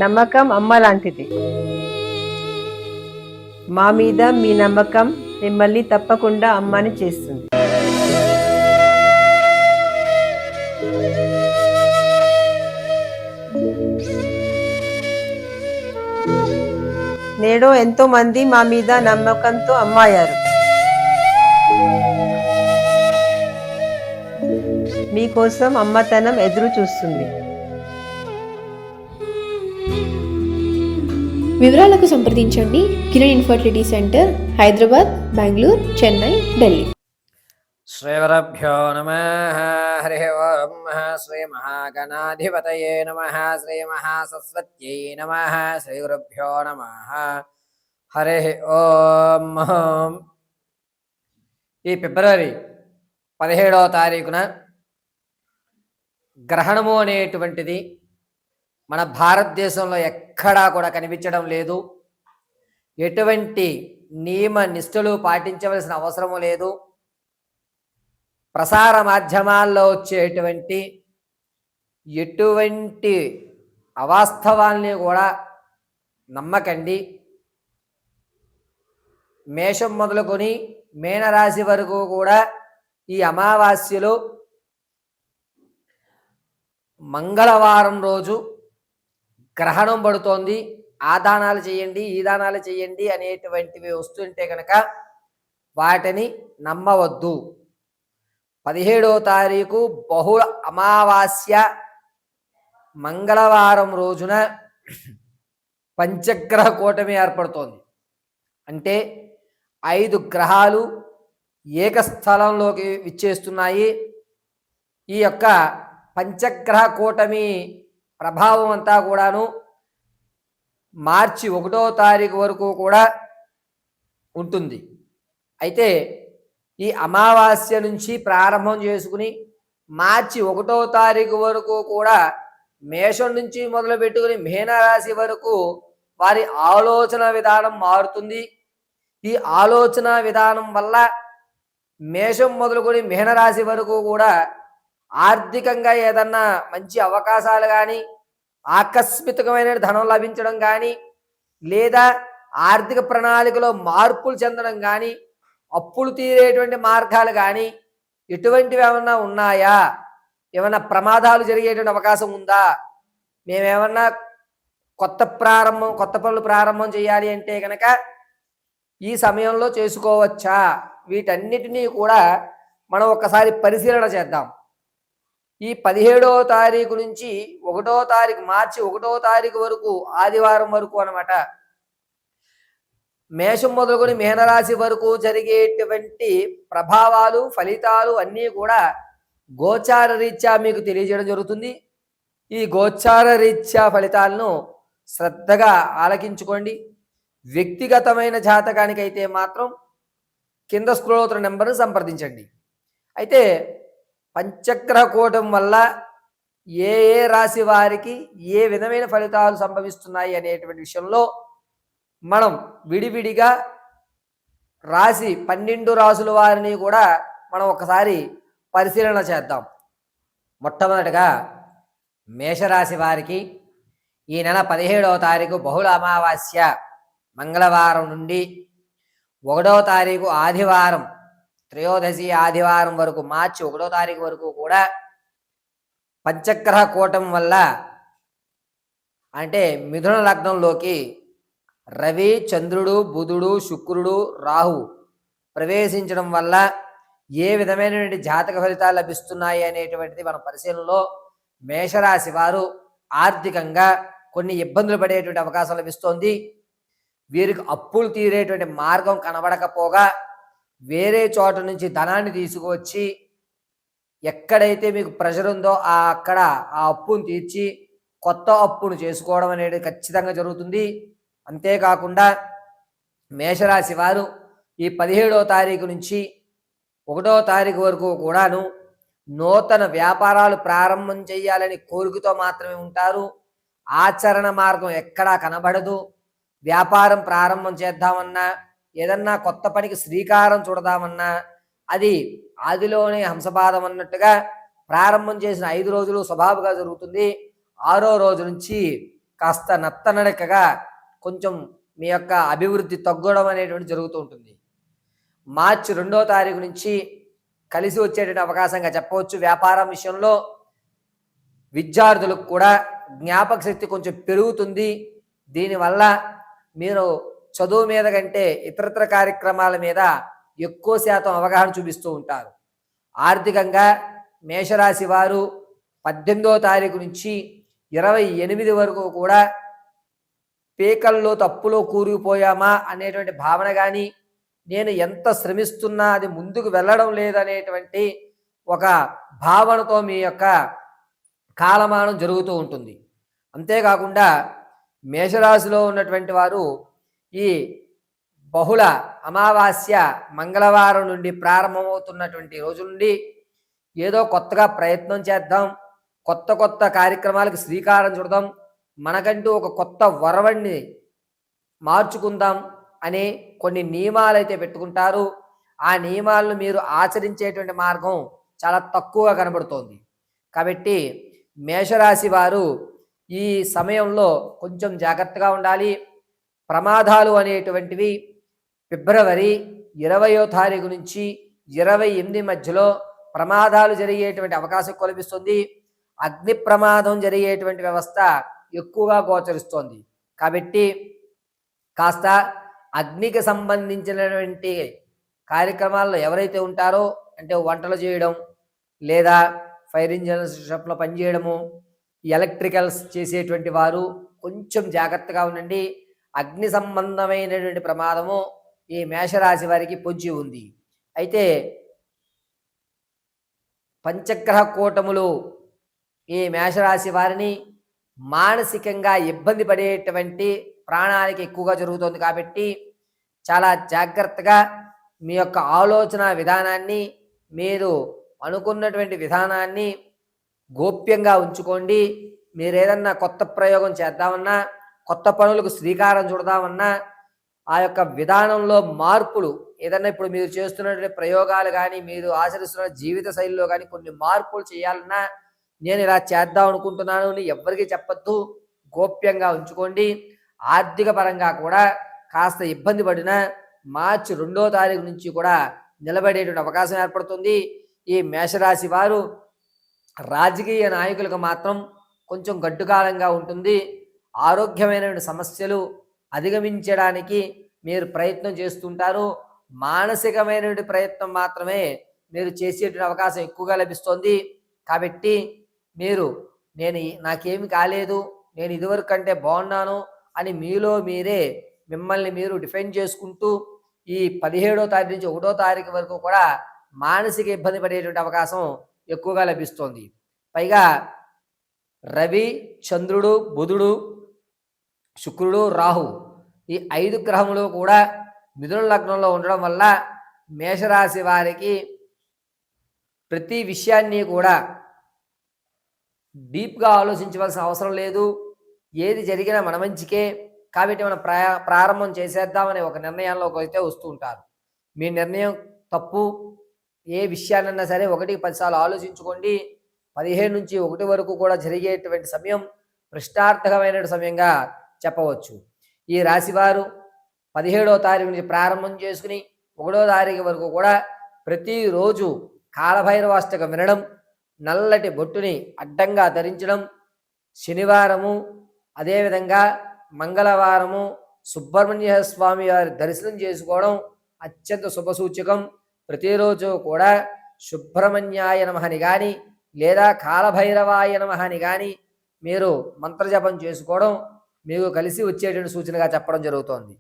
నమ్మకం అమ్మ లాంటిది. మా మీద మీ నమ్మకం మిమ్మల్ని తప్పకుండా అమ్మని చేస్తుంది. నేడు ఎంతో మంది మా మీద నమ్మకంతో అమ్మాయారు. మీకోసం అమ్మతనం ఎదురు చూస్తుంది. వివరాలకు సంప్రదించండి కిరణ్ ఇన్ఫర్టిలిటీ సెంటర్, హైదరాబాద్, బెంగళూరు, చెన్నై, ఢిల్లీ. శ్రీగురుభ్యో నమః. హరి ఓం. శ్రీ మహాగణాధిపతయే నమః. శ్రీ మహాసరస్వత్యై నమః. శ్రీగురుభ్యో నమః. హరి ఓం. ఈ ఫిబ్రవరి 17వ తారీఖున గ్రహణము అనేటువంటిది మన భారతదేశంలో ఎక్కడా కూడా కనిపించడం లేదు. ఎటువంటి నియమ నిష్ఠలు పాటించవలసిన అవసరము లేదు. ప్రసార మాధ్యమాల్లో వచ్చేటువంటి ఎటువంటి అవాస్తవాల్ని కూడా నమ్మకండి. మేషం మొదలుకొని మీనరాశి వరకు కూడా ఈ అమావాస్యలో మంగళవారం రోజు గ్రహణం పడుతోంది. ఆ దానాలు చేయండి, ఈ దానాలు చేయండి అనేటువంటివి వస్తుంటే కనుక వాటిని నమ్మవద్దు. 17వ తారీఖు బహుళ అమావాస్య మంగళవారం రోజున పంచగ్రహ కూటమి ఏర్పడుతోంది. అంటే 5 గ్రహాలు ఏకస్థలంలోకి విచ్చేస్తున్నాయి. ఈ యొక్క పంచగ్రహ కూటమి ప్రభావం అంతా కూడాను మార్చి 1వ తారీఖు వరకు కూడా ఉంటుంది. అయితే ఈ అమావాస్య నుంచి ప్రారంభం చేసుకుని మార్చి 1వ తారీఖు వరకు కూడా మేషం నుంచి మొదలు పెట్టుకుని మీనరాశి వరకు వారి ఆలోచన విధానం మారుతుంది. ఈ ఆలోచన విధానం వల్ల మేషం మొదలుకొని మీనరాశి వరకు కూడా ఆర్థికంగా ఏదన్నా మంచి అవకాశాలు కానీ, ఆకస్మికమైన ధనం లభించడం కానీ, లేదా ఆర్థిక ప్రణాళికలో మార్పులు చెందడం కానీ, అప్పులు తీరేటువంటి మార్గాలు కానీ ఎటువంటివి ఏమన్నా ఉన్నాయా, ఏమన్నా ప్రమాదాలు జరిగేటువంటి అవకాశం ఉందా, మేమేమన్నా కొత్త పనులు ప్రారంభం చేయాలి అంటే కనుక ఈ సమయంలో చేసుకోవచ్చా, వీటన్నిటినీ కూడా మనం ఒకసారి పరిశీలన చేద్దాం. ఈ 17వ తారీఖు నుంచి 1వ తారీఖు మార్చి 1వ తారీఖు వరకు ఆదివారం వరకు అన్నమాట మేషం మొదలుకొని మీనరాశి వరకు జరిగేటువంటి ప్రభావాలు, ఫలితాలు అన్నీ కూడా గోచార రీత్యా మీకు తెలియజేయడం జరుగుతుంది. ఈ గోచార రీత్యా ఫలితాలను శ్రద్ధగా ఆలకించుకోండి. వ్యక్తిగతమైన జాతకానికైతే మాత్రం కింద స్క్రోల్ అవుతున్న నెంబర్ను సంప్రదించండి. అయితే పంచగ్రహ కూటం వల్ల ఏ ఏ రాశి వారికి ఏ విధమైన ఫలితాలు సంభవిస్తున్నాయి అనేటువంటి విషయంలో మనం విడివిడిగా రాశి 12 రాసుల వారిని కూడా మనం ఒకసారి పరిశీలన చేద్దాం. మొట్టమొదటిగా మేషరాశి వారికి ఈ నెల 17వ తారీఖు బహుళ అమావాస్య మంగళవారం నుండి 1వ తారీఖు ఆదివారం త్రయోదశి ఆదివారం వరకు మార్చి 1వ తారీఖు వరకు కూడా పంచగ్రహ కూటం వల్ల అంటే మిథున లగ్నంలోకి రవి, చంద్రుడు, బుధుడు, శుక్రుడు, రాహు ప్రవేశించడం వల్ల ఏ విధమైనటువంటి జాతక ఫలితాలు లభిస్తున్నాయి అనేటువంటిది మన పరిశీలనలో మేషరాశి వారు ఆర్థికంగా కొన్ని ఇబ్బందులు పడేటువంటి అవకాశం లభిస్తోంది. వీరికి అప్పులు తీరేటువంటి మార్గం కనబడకపోగా వేరే చోట నుంచి ధనాన్ని తీసుకువచ్చి ఎక్కడైతే మీకు ప్రెషర్ ఉందో అక్కడ ఆ అప్పును తీర్చి కొత్త అప్పును చేసుకోవడం అనేది ఖచ్చితంగా జరుగుతుంది. అంతేకాకుండా మేషరాశి వారు ఈ 17వ తారీఖు నుంచి 1వ తారీఖు వరకు కూడాను నూతన వ్యాపారాలు ప్రారంభం చేయాలని కోరికతో మాత్రమే ఉంటారు. ఆచరణ మార్గం ఎక్కడా కనబడదు. వ్యాపారం ప్రారంభం చేద్దామన్నా, ఏదన్నా కొత్త పనికి శ్రీకారం చుడదామన్నా అది ఆదిలోనే హంసపాదం అన్నట్టుగా ప్రారంభం చేసిన 5 రోజులు స్వభావంగా జరుగుతుంది. 6వ రోజు నుంచి కాస్త నత్తనడకగా కొంచెం మీ యొక్క అభివృద్ధి తగ్గడం అనేటువంటి జరుగుతూ ఉంటుంది. మార్చి 2వ తారీఖు నుంచి కలిసి వచ్చేటువంటి అవకాశంగా చెప్పవచ్చు. వ్యాపారం విషయంలో విద్యార్థులకు కూడా జ్ఞాపక శక్తి కొంచెం పెరుగుతుంది. దీనివల్ల మీరు చదువు మీద కంటే ఇతరత్ర కార్యక్రమాల మీద ఎక్కువ శాతం అవగాహన చూపిస్తూ ఉంటారు. ఆర్థికంగా మేషరాశి వారు 18వ తారీఖు నుంచి 28 వరకు కూడా పీకల్లో తప్పులో కూరుకుపోయామా అనేటువంటి భావన కానీ, నేను ఎంత శ్రమిస్తున్నా అది ముందుకు వెళ్ళడం లేదనేటువంటి ఒక భావనతో మీ యొక్క కాలమానం జరుగుతూ ఉంటుంది. అంతేకాకుండా మేషరాశిలో ఉన్నటువంటి వారు ఈ బహుళ అమావాస్య మంగళవారం నుండి ప్రారంభమవుతున్నటువంటి రోజు నుండి ఏదో కొత్తగా ప్రయత్నం చేద్దాం, కొత్త కొత్త కార్యక్రమాలకు శ్రీకారం చుడదాం, మనకంటూ ఒక కొత్త వరవడిని మార్చుకుందాం అనే కొన్ని నియమాలు అయితే పెట్టుకుంటారు. ఆ నియమాలను మీరు ఆచరించేటువంటి మార్గం చాలా తక్కువగా కనబడుతోంది. కాబట్టి మేషరాశి వారు ఈ సమయంలో కొంచెం జాగ్రత్తగా ఉండాలి. ప్రమాదాలు అనేటువంటివి ఫిబ్రవరి 20వ తారీఖు నుంచి 28 మధ్యలో ప్రమాదాలు జరిగేటువంటి అవకాశం కల్పిస్తుంది. అగ్ని ప్రమాదం జరిగేటువంటి వ్యవస్థ ఎక్కువగా గోచరిస్తోంది. కాబట్టి కాస్త అగ్నికి సంబంధించినటువంటి కార్యక్రమాల్లో ఎవరైతే ఉంటారో, అంటే వంటలు చేయడం లేదా ఫైర్ ఇంజిన్ షాప్లో పనిచేయడము, ఎలక్ట్రికల్స్ చేసేటువంటి వారు కొంచెం జాగ్రత్తగా ఉండండి. అగ్ని సంబంధమైనటువంటి ప్రమాదము ఈ మేషరాశి వారికి పొంచి ఉంది. అయితే పంచగ్రహ కూటములు ఈ మేషరాశి వారిని మానసికంగా ఇబ్బంది పడేటువంటి ప్రాణానికి ఎక్కువగా జరుగుతుంది. కాబట్టి చాలా జాగ్రత్తగా మీ యొక్క ఆలోచన విధానాన్ని, మీరు అనుకున్నటువంటి విధానాన్ని గోప్యంగా ఉంచుకోండి. మీరు ఏదన్నా కొత్త ప్రయోగం చేద్దామన్నా, కొత్త పనులకు శ్రీకారం చుడదామన్నా, ఆ యొక్క విధానంలో మార్పులు ఏదన్నా ఇప్పుడు మీరు చేస్తున్నటువంటి ప్రయోగాలు కానీ, మీరు ఆచరిస్తున్న జీవిత శైలిలో కానీ కొన్ని మార్పులు చేయాలన్నా, నేను ఇలా చేద్దాం అనుకుంటున్నాను అని ఎవరికి చెప్పొద్దు, గోప్యంగా ఉంచుకోండి. ఆర్థిక పరంగా కూడా కాస్త ఇబ్బంది పడినా మార్చి 2వ తారీఖు నుంచి కూడా నిలబడేటువంటి అవకాశం ఏర్పడుతుంది. ఈ మేషరాశి వారు రాజకీయ నాయకులకు మాత్రం కొంచెం గడ్డుకాలంగా ఉంటుంది. ఆరోగ్యమైనటువంటి సమస్యలు అధిగమించడానికి మీరు ప్రయత్నం చేస్తుంటారు. మానసికమైనటువంటి ప్రయత్నం మాత్రమే మీరు చేసేటువంటి అవకాశం ఎక్కువగా లభిస్తుంది. కాబట్టి మీరు నాకేమి కాలేదు, నేను ఇదివరకు కంటే బాగున్నాను అని మీలో మీరే మిమ్మల్ని మీరు డిఫెండ్ చేసుకుంటూ ఈ 17వ తారీఖు నుంచి 1వ తారీఖు వరకు కూడా మానసిక ఇబ్బంది పడేటువంటి అవకాశం ఎక్కువగా లభిస్తోంది. పైగా రవి, చంద్రుడు, బుధుడు, శుక్రుడు, రాహు ఈ 5 గ్రహములు కూడా మిథున లగ్నంలో ఉండడం వల్ల మేషరాశి వారికి ప్రతి విషయాన్ని కూడా డీప్గా ఆలోచించవలసిన అవసరం లేదు. ఏది జరిగినా మన మంచికే, కాబట్టి మనం ప్రారంభం చేసేద్దామనే ఒక నిర్ణయంలోకి అయితే వస్తూ ఉంటారు. మీ నిర్ణయం తప్పు. ఏ విషయాన్నైనా సరే 1-10 సార్లు ఆలోచించుకోండి. 15 నుంచి 1 వరకు కూడా జరిగేటువంటి సమయం ప్రశ్నార్థకమైన సమయంగా చెప్పవచ్చు. ఈ రాశివారు 17వ తారీఖు నుంచి ప్రారంభం చేసుకుని 1వ తారీఖు వరకు కూడా ప్రతిరోజు కాలభైరవాష్టకం వినడం, నల్లటి బొట్టుని అడ్డంగా ధరించడం, శనివారము అదేవిధంగా మంగళవారము సుబ్రహ్మణ్య స్వామి వారి దర్శనం చేసుకోవడం అత్యంత శుభసూచకం. ప్రతిరోజు కూడా సుబ్రహ్మణ్యాయ నమః అని కానీ లేదా కాలభైరవాయ నమః అని కానీ మీరు మంత్రజపం చేసుకోవడం మీకు కలిసి వచ్చేటువంటి సూచనగా చెప్పడం జరుగుతోంది.